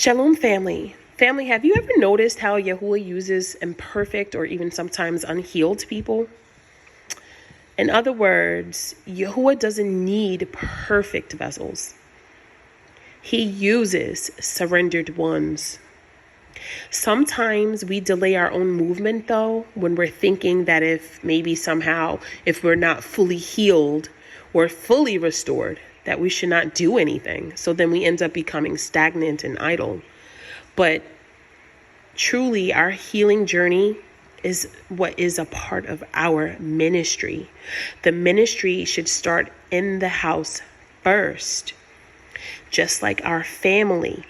Shalom, family. Family, have you ever noticed how Yahuwah uses imperfect or even sometimes unhealed people? In other words, Yahuwah doesn't need perfect vessels. He uses surrendered ones. Sometimes we delay our own movement, though, when we're thinking that if we're not fully healed or fully restored, that we should not do anything. So then we end up becoming stagnant and idle. But truly, our healing journey is what is a part of our ministry. The ministry should start in the house first, just like our family,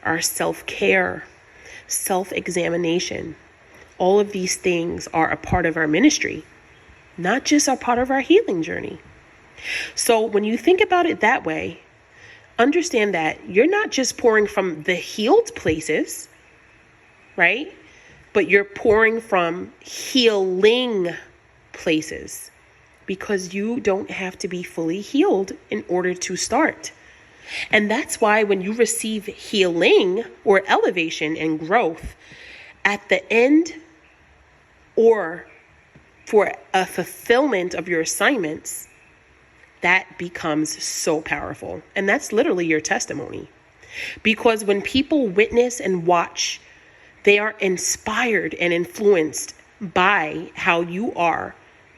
our self-care, self-examination. All of these things are a part of our ministry, not just a part of our healing journey. So when you think about it that way, understand that you're not just pouring from the healed places, right? But you're pouring from healing places, because you don't have to be fully healed in order to start. And that's why when you receive healing or elevation and growth at the end, or for a fulfillment of your assignments, that becomes so powerful. And that's literally your testimony. Because when people witness and watch, they are inspired and influenced by how you are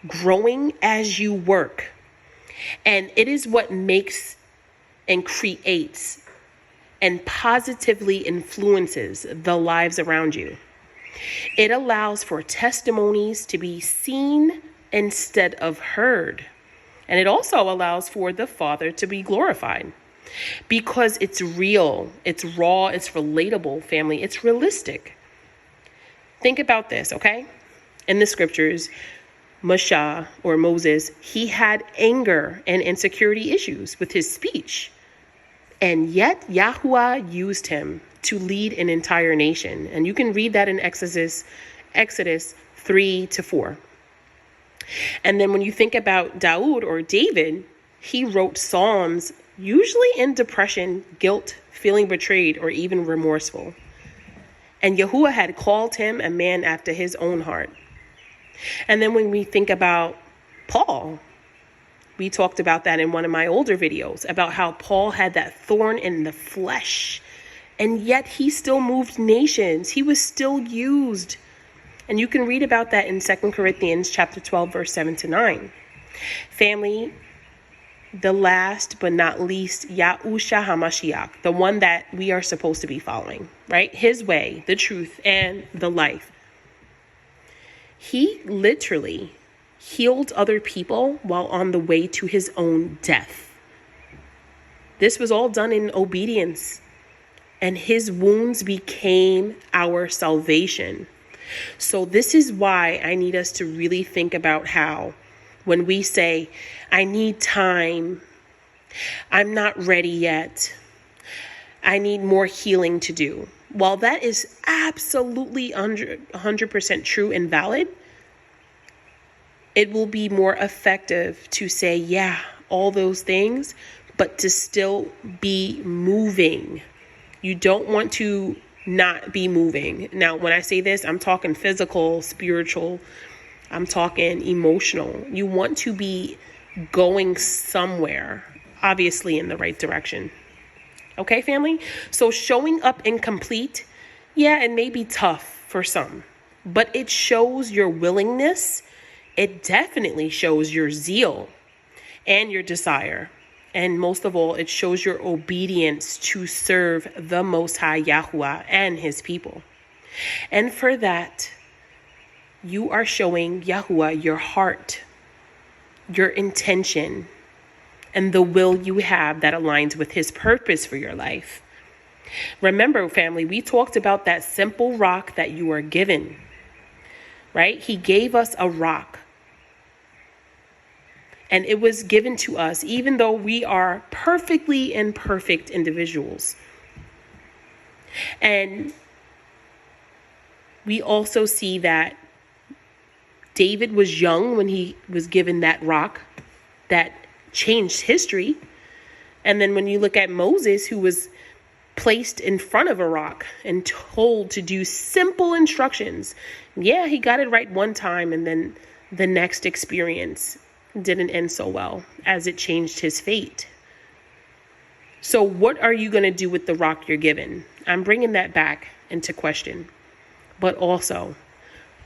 growing as you work. And it is what makes and creates and positively influences the lives around you. It allows for testimonies to be seen instead of heard. And it also allows for the Father to be glorified, because it's real, it's raw, it's relatable, family, it's realistic. Think about this, okay? In the scriptures, Moses, he had anger and insecurity issues with his speech. And yet Yahuwah used him to lead an entire nation. And you can read that in Exodus 3-4. And then when you think about Daud or David, he wrote Psalms, usually in depression, guilt, feeling betrayed, or even remorseful. And Yahuwah had called him a man after his own heart. And then when we think about Paul, we talked about that in one of my older videos, about how Paul had that thorn in the flesh, and yet he still moved nations. He was still used. And you can read about that in 2 Corinthians chapter 12, verse 7-9. Family, the last but not least, Yahushua HaMashiach, the one that we are supposed to be following, right? His way, the truth, and the life. He literally healed other people while on the way to his own death. This was all done in obedience, and his wounds became our salvation. So this is why I need us to really think about how, when we say, I need time, I'm not ready yet, I need more healing to do. While that is absolutely 100% true and valid, it will be more effective to say, yeah, all those things, but to still be moving. You don't want to not be moving. Now, when I say this, I'm talking physical, spiritual, I'm talking emotional. You want to be going somewhere, obviously in the right direction. Okay, family? So showing up incomplete, yeah, it may be tough for some, but it shows your willingness. It definitely shows your zeal and your desire. And most of all, it shows your obedience to serve the Most High Yahuwah and his people. And for that, you are showing Yahuwah your heart, your intention, and the will you have that aligns with his purpose for your life. Remember, family, we talked about that simple rock that you are given, right? He gave us a rock. And it was given to us, even though we are perfectly imperfect individuals. And we also see that David was young when he was given that rock that changed history. And then when you look at Moses, who was placed in front of a rock and told to do simple instructions. Yeah, he got it right one time, and then the next experience didn't end so well, as it changed his fate. So what are you going to do with the rock you're given? I'm bringing that back into question. But also,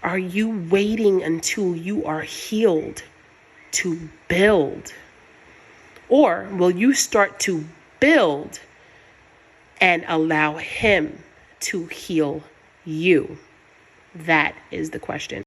are you waiting until you are healed to build? Or will you start to build and allow him to heal you? That is the question.